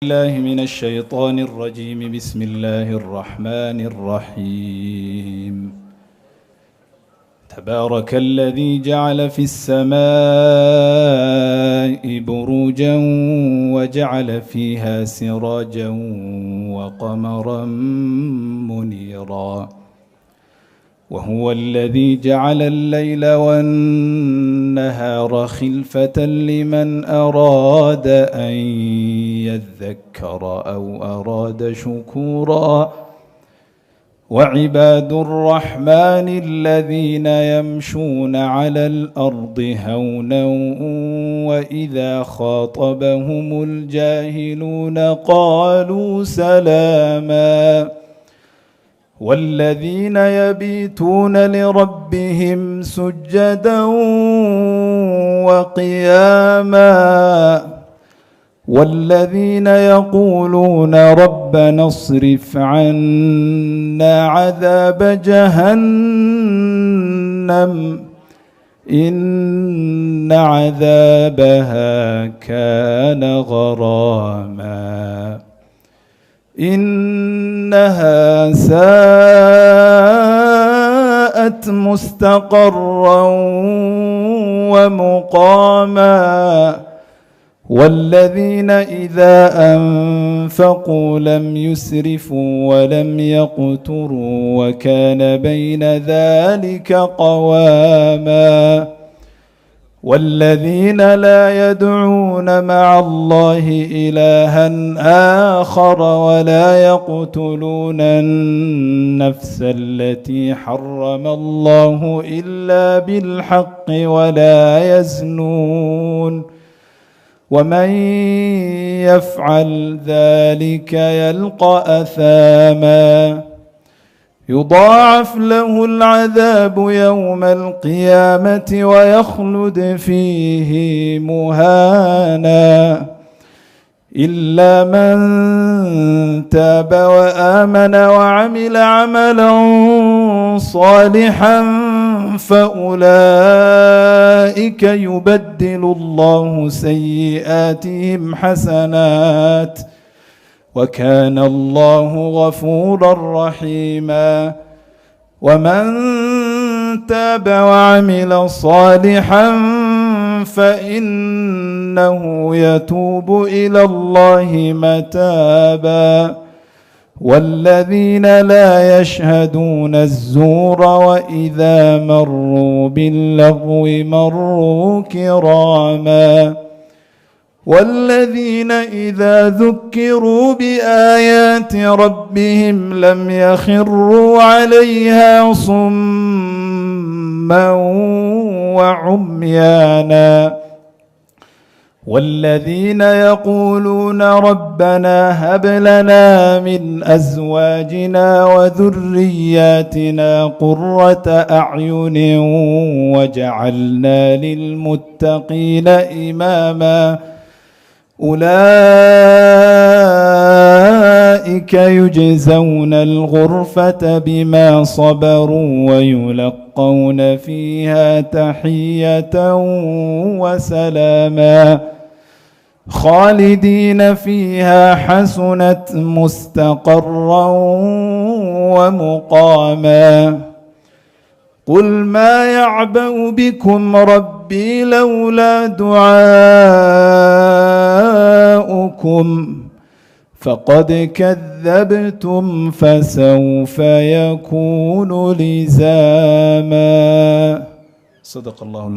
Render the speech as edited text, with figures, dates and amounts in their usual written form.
الله من الشيطان الرجيم. بسم الله الرحمن الرحيم. تبارك الذي جعل في السماء بروجا وجعل فيها سراجا وقمرا منيرا وهو الذي جعل الليل والنهار خلفة لمن أراد أن يذكر أو أراد شكورا وعباد الرحمن الذين يمشون على الأرض هونا وإذا خاطبهم الجاهلون قالوا سلاما والذين يبيتون لربهم سجدا وقياما والذين يقولون ربنا اصرف عنا عذاب جهنم إن عذابها كان غراما إنها ساءت مستقرا ومقاما والذين إذا أنفقوا لم يسرفوا ولم يقتروا وكان بين ذلك قواما والذين لا يدعون مع الله إلها آخر ولا يقتلون النفس التي حرم الله إلا بالحق ولا يزنون ومن يفعل ذلك يلقى أثاما يضاعف له العذاب يوم القيامة ويخلد فيه مهانا إلا من تاب وآمن وعمل عملا صالحا فأولئك يبدل الله سيئاتهم حسنات وكان الله غفورا رحيما ومن تاب وعمل صالحا فإنه يتوب إلى الله متابا والذين لا يشهدون الزور وإذا مروا باللغو مروا كراما والذين إذا ذكروا بآيات ربهم لم يخروا عليها صما وعميانا والذين يقولون ربنا هب لنا من أزواجنا وذرياتنا قرة أعين وجعلنا للمتقين إماما أولئك يجزون الغرفة بما صبروا ويلقون فيها تحية وسلاما خالدين فيها حسنت مستقرا ومقاما قل ما يعبأ بكم ربي لولا دعاؤكم فقد كذبتم فسوف يكون لزاما. صدق الله.